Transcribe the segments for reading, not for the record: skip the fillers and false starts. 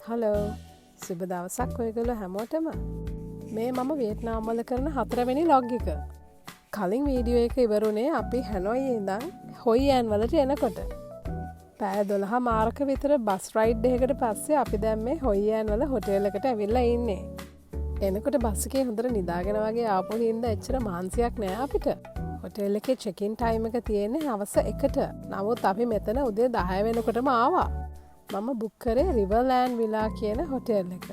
Hello සුබ දවසක් ඔයගොල්ලෝ හැමෝටම මේ මම වියට්නාම් වල කරන 4 වෙනි ලොග් එක. කලින් වීඩියෝ එක ඉවරුනේ අපි හැනොයි ඉඳන් හොයි ඇන් වලට එනකොට. පැය 12 මාර්ක විතර බස් රයිඩ් එකකට පස්සේ අපි දැන් මේ හොයි ඇන් වල හොටෙල් එකට ඇවිල්ලා ඉන්නේ. එනකොට බස් එකේ හොඳට නිදාගෙන වගේ ආපු හින්දා එච්චර මහන්සියක් නෑ අපිට. හොටෙල් එකේ චෙක් ඉන් ටයිම් එක තියෙන්නේ හවස 1ට. නමුත් අපි මෙතන උදේ 10 වෙනකොටම ආවා. මම බුක් කරේ රිවර්ලෑන්ඩ් විලා කියන හොටෙල් එක.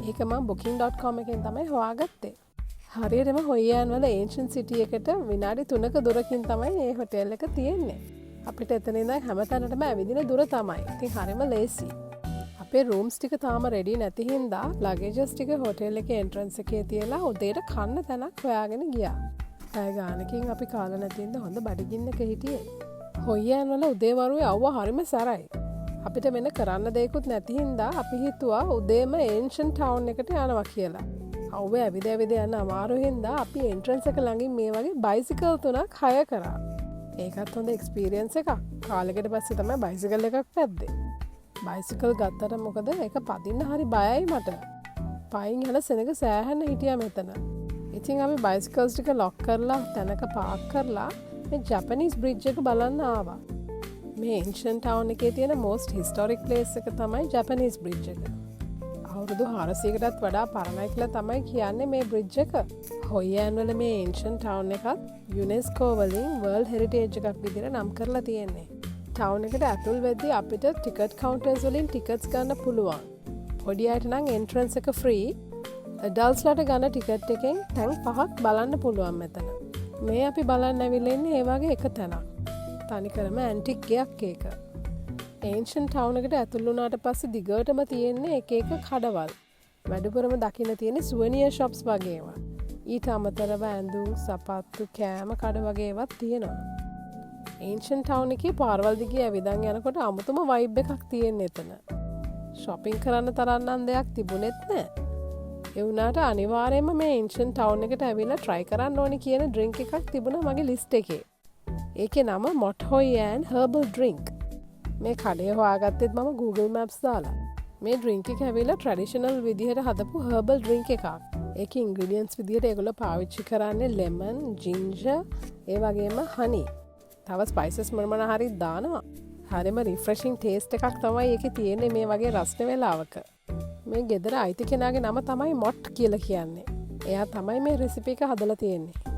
ඒක මම booking.com එකෙන් තමයි හොයාගත්තේ. හරියටම හොයි ඇන් වල ඒන්ෂන්ට් සිටි එකට විනාඩි 3ක දුරකින් තමයි මේ හොටෙල් එක තියෙන්නේ. අපිට එතන ඉඳන් හැමතැනටම ඇවිදින දුර තමයි. ඉතින් හරිම ලේසි. අපේ රූම්ස් ටික තාම රෙඩි නැති හින්දා ලගේජස් ටික හොටෙල් එකේ එන්ට්‍රන්ස් එකේ තියලා උදේට කන්න තැනක් හොයාගෙන ගියා. පැය ගානකින් අපි කාලා නැති හින්දා හොඳ බඩගින්නක හිටියේ. හොයි ඇන් වල උදේ වරුවේ අවුව හරිම සැරයි. අපිට වෙන කරන්න දෙයක්කුත් නැති හින්දා අපි හිතුවා උදේම ඒන්ෂන්ට් ටවුන් එකට යනවා කියලා. අවුවේ ඇවිද ඇවිද යන අමාරු හින්දා අපි එන්ට්‍රන්ස් එක ළඟින් මේ වගේ බයිසිකල් 3ක් හය කරා. ඒකත් හොඳ එක්ස්පීරියන්ස් එකක්. කාලෙකට පස්සේ තමයි බයිසිකල් එකක් පැද්දේ. බයිසිකල් ගත්තට මොකද ඒක පදින්න හරි බයයි මට. පයින් යන සෙනඟ සෑහෙන හිටියා මෙතන. ඉතින් අපි බයිසිකල්ස් ටික ලොක් කරලා තැනක පාක් කරලා මේ ජපනීස් බ්‍රිජ් එක බලන්න ආවා. මේ ඒන්ෂන්ට් ටවුන් එකේ තියෙන most historic place එක තමයි ජපනීස් බ්‍රිජ් එක. අවුරුදු 400කටත් වඩා පරණයි කියලා තමයි කියන්නේ මේ බ්‍රිජ් එක. හොයි ඇන් වල මේ ඒන්ෂන්ට් ටවුන් එකත් UNESCO වලින් World Heritage එකක් විදිහට නම් කරලා තියෙන්නේ. ටවුන් එකට ඇතුල් වෙද්දී අපිට ටිකට් කවුන්ටර්ස් වලින් ටිකට්ස් ගන්න පුළුවන්. පොඩි අයට නම් එන්ට්‍රන්ස් එක ෆ්‍රී. ඇඩල්ට්ස්ලාට ගන්න ටිකට් එකෙන් තැන් 5ක් බලන්න පුළුවන් මෙතන. මේ අපි බලන්න ඇවිල්ලා ඉන්නේ ඒ වගේ එක තැනක්. තනිකරම ඇන්ටික් ගයක් ඒක. ඒන්ෂන්ට් ටවුන් එකට ඇතුල් වුණාට පස්සේ දිගටම තියෙන්නේ එක එක කඩවල්. වැඩිපුරම දකින්න තියෙන්නේ සුවනියර් ෂොප්ස් වගේ ඒවා. ඊට අමතරව ඇඳුම්, සපත්තු, කෑම කඩ වගේ ඒවාත් තියෙනවා. ඒන්ෂන්ට් ටවුන් එකේ පාරවල් දිගේ ඇවිදන් යනකොට අමුතුම වයිබ් එකක් තියෙන එතන. shopping කරන්න තරම් නම් දෙයක් තිබුණෙත් නෑ. ඒ වුණාට අනිවාර්යයෙන්ම මේ ඒන්ෂන්ට් ටවුන් එකට ඇවිල්ලා try කරන්න ඕනි කියන drink එකක් තිබුණා මගේ list එකේ. ඒකේ නම මොට් හොයි ඇන් හර්බල් ඩ්‍රින්ක්. මේ කඩේ හොයාගත්තෙත් මම Google Maps දාලා. මේ ඩ්‍රින්ක් එක ඇවිල්ලා ට්‍රැඩිෂනල් විදිහට හදපු හර්බල් ඩ්‍රින්ක් එකක්. ඒකේ ඉන්ග්‍රීඩියන්ට්ස් විදිහට ඒගොල්ලෝ පාවිච්චි කරන්නේ ලෙමන්, ජින්ජර්, ඒ වගේම හනි. තව ස්පයිසස් මොනමන හරි දානවා. හරිම රිෆ්‍රෙෂින් ටේස්ට් එකක් තමයි ඒකේ තියෙන්නේ මේ වගේ රස්න වෙලාවක. මේ ගෙදර අයිති කෙනාගේ නම තමයි මොට් කියලා කියන්නේ. එයා තමයි මේ රෙසිපි එක හදලා තියෙන්නේ.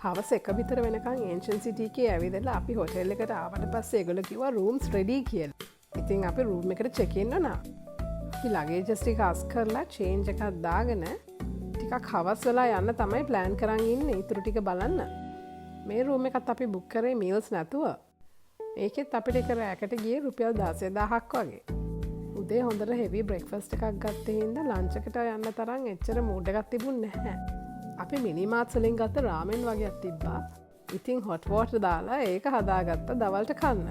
හවස 1 විතර වෙනකන් ඒන්ෂන්ට් සිටි එකේ ඇවිදලා අපි හොටෙල් එකට ආවට පස්සේ ඒගොල්ලෝ කිව්වා රූම්ස් රෙඩි කියලා. ඉතින් අපි රූම් එකට චෙක් ඉන් වුණා. අපි ලගේජස් ටික අස් කරලා චේන්ජ් එකක් දාගෙන ටිකක් හවස් වෙලා යන්න තමයි ප්ලෑන් කරන් ඉන්නේ ඊටු ටික බලන්න. මේ රූම් එකත් අපි බුක් කරේ මීල්ස් නැතුව. ඒකෙත් අපිට එක රැයකට ගියේ රුපියල් 16000ක් වගේ. උදේ හොඳට හෙවි බ්‍රෙක්ෆාස්ට් එකක් ගත්තේ හින්දා ලන්ච් එකට යන්න තරම් එච්චර මූඩ් එකක් තිබුණේ නැහැ. අපි මිනිමාර්ට්ස් වලින් ගත්ත රාමෙන් වගේක් තිබ්බා. ඉතින් හොට් වෝටර් දාලා ඒක හදාගත්ත දවල්ට කන්න.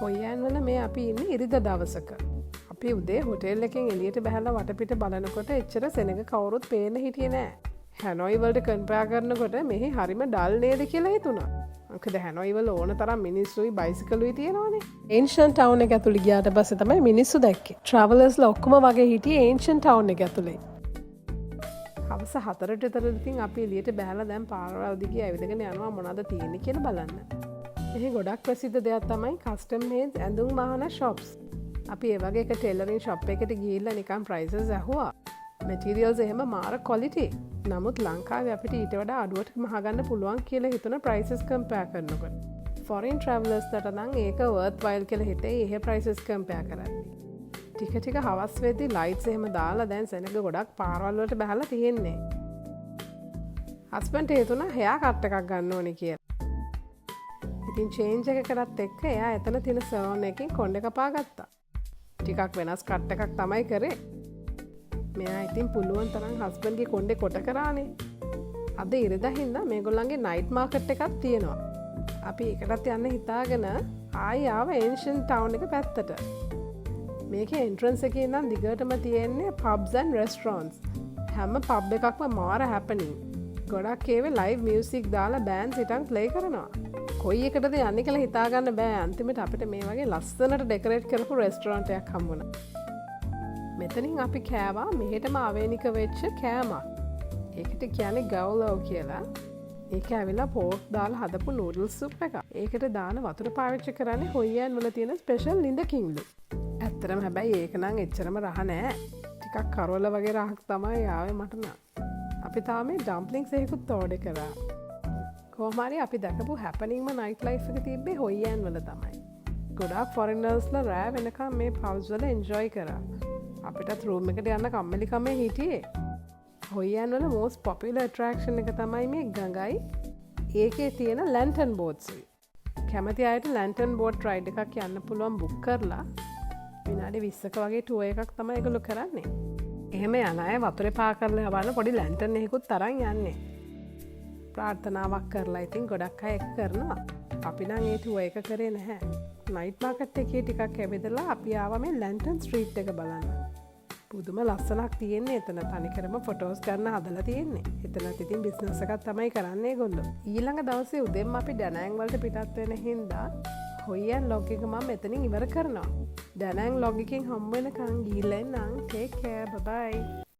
හොයි ඇන් වල මේ අපි ඉන්නේ ඉරිදා දවසක. අපි උදේ හොටෙල් එකෙන් එළියට බහලා වටපිට බලනකොට එච්චර සෙනඟ කවුරුත් පේන්න හිටියේ නෑ. හැනොයි වලට කම්පෙයාර් කරනකොට මෙහි හරිම ඩල් නේද කියලා හිතුණා. මොකද හැනොයි වල ඕන තරම් මිනිස්සුයි බයිසිකලුයි තියෙනවානේ. ඒන්ෂන්ට් ටවුන් එක ඇතුළේ ගියාට පස්සේ තමයි මිනිස්සු දැක්කේ. ට්‍රැවලර්ස්ලා ඔක්කොම වගේ හිටියේ ඒන්ෂන්ට් ටවුන් එක ඇතුළේ. හවස 4ට විතර ඉතින් අපි එළියට බහලා දැන් පාරවල් දිගේ ඇවිදගෙන යනවා මොනවද තියෙන්නේ කියලා බලන්න. මෙහි ගොඩක් ප්‍රසිද්ධ දෙයක් තමයි කස්ටම් මේඩ් ඇඳුම් මහන shops. අපි ඒ වගේ එක ටේලරින් shop එකකට ගිහිල්ලා නිකන් prices ඇහුවා. materials එහෙම මාර quality. නමුත් ලංකාවේ අපිට ඊට වඩා අඩුවට මහගන්න පුළුවන් කියලා හිතුන prices compare කරනකොට. foreign travelers ට නම් ඒක worthwhile කියලා හිතේ එහෙ prices compare කරන්නේ. ටික ටික හවස් වෙද්දී ලයිට්ස් එහෙම දාලා දැන් සෙනඟ ගොඩක් පාරවල් වලට බහලා තියෙන්නේ. හස්බන්ඩ් හිතුණා හෙයා කට් එකක් ගන්න ඕනේ කියලා. ඉතින් චේන්ජ් එක කරත් එක්ක එයා එතන තියෙන සලෝන් එකකින් කොණ්ඩේ කපා ගත්තා. ටිකක් වෙනස් කට් එකක් තමයි කරේ. මෙයා ඉතින් පුළුවන් තරම් හස්බන්ඩ්ගේ කොණ්ඩේ කොට කරානේ. අද ඉරිදා හින්දා මේගොල්ලන්ගේ නයිට් මාකට් එකක් තියෙනවා. අපි ඒකටත් යන්න හිතාගෙන ආයි ආව ඒන්ෂන්ට් ටවුන් එක පැත්තට. මේක එන්ට්‍රන්ස් එකේ ඉඳන් දිගටම තියෙන්නේ pubs and restaurants. හැම pub එකක්ම මාර happening. ගොඩක් ඒවේ live music දාලා bands හිටන් play කරනවා. කොයි එකටද යන්නේ කියලා හිතා ගන්න බෑ. අන්තිමට අපිට මේ වගේ ලස්සනට ඩෙකොරේට් කරපු restaurant එකක් හම්බුණා. මෙතනින් අපි කෑවා මෙහෙටම අවේනික වෙච්ච කෑමක් ඒකට කියන්නේ ගවලෝ කියලා ඒක ඇවිලා පෝක් දාලා හදපු නූඩල් සුප් එක ඒකට දාන වතුර පාවිච්චි කරන්නේ හොයියන් වල තියෙන ස්පෙෂල් ලිඳ කිංලු ඇත්තරම හැබැයි ඒක නම් එච්චරම රහ නෑ ටිකක් කරවල වගේ රහක් තමයි ආවේ මට නම් අපි තාම ඩම්ප්ලින්ග්ස් එකකුත් ඕඩර් කරා කොහොමරි අපි දැකපු හැපනින්ම නයිට් ලයිෆ් එක තිබ්බේ හොයියන් වල තමයි ගොඩාක් ෆොරිනර්ස්ලා රෑ වෙනකම් මේ පවුස් වල එන්ජොයි කරා අපිටත් රූම් එකට යන්න කම්මැලිකමේ හිටියේ හොයියන් වල most popular attraction එක තමයි මේ ගඟයි ඒකේ තියෙන ලැන්ටර්න් බෝට්ස් කැමති අයට ලැන්ටර්න් බෝට් රයිඩ් එකක් යන්න පුළුවන් බුක් කරලා විනාඩි 20ක වගේ ටුවර් එකක් තමයි ඒගොල්ලෝ කරන්නේ එහෙම යන අය වතුරේ පා කරලා යවන්න පොඩි ලැන්ටර්න් එකකුත් තරන් යන්නේ ප්‍රාර්ථනාවක් කරලා ඉතින් ගොඩක් අය එක කරනවා අපි නම් ඒ ටුවර් එක කරේ නැහැ නයිට් මාකට් එකේ ටිකක් ඇවිදලා අපි ආවා මේ ලැන්ටර්න් ස්ට්‍රීට් එක බලන්න පුදුම ලස්සනක් තියෙන්නේ එතන තනිකරම ෆොටෝස් ගන්න හදලා තියෙන්නේ එතනත් ඉතින් බිස්නස් එකක් තමයි කරන්නේ ඒගොල්ලෝ ඊළඟ දවසේ උදේම අපි ඩැනෑන් වලට පිටත් වෙන හින්දා හොයියන් ලොග් එක මම මෙතනින් ඉවර කරනවා ඩැනෑන් ලොග් එකකින් හම්බ වෙනකන් ගිහිල්ලා එන්නම් ටේක් කෙයාර් බයි බයි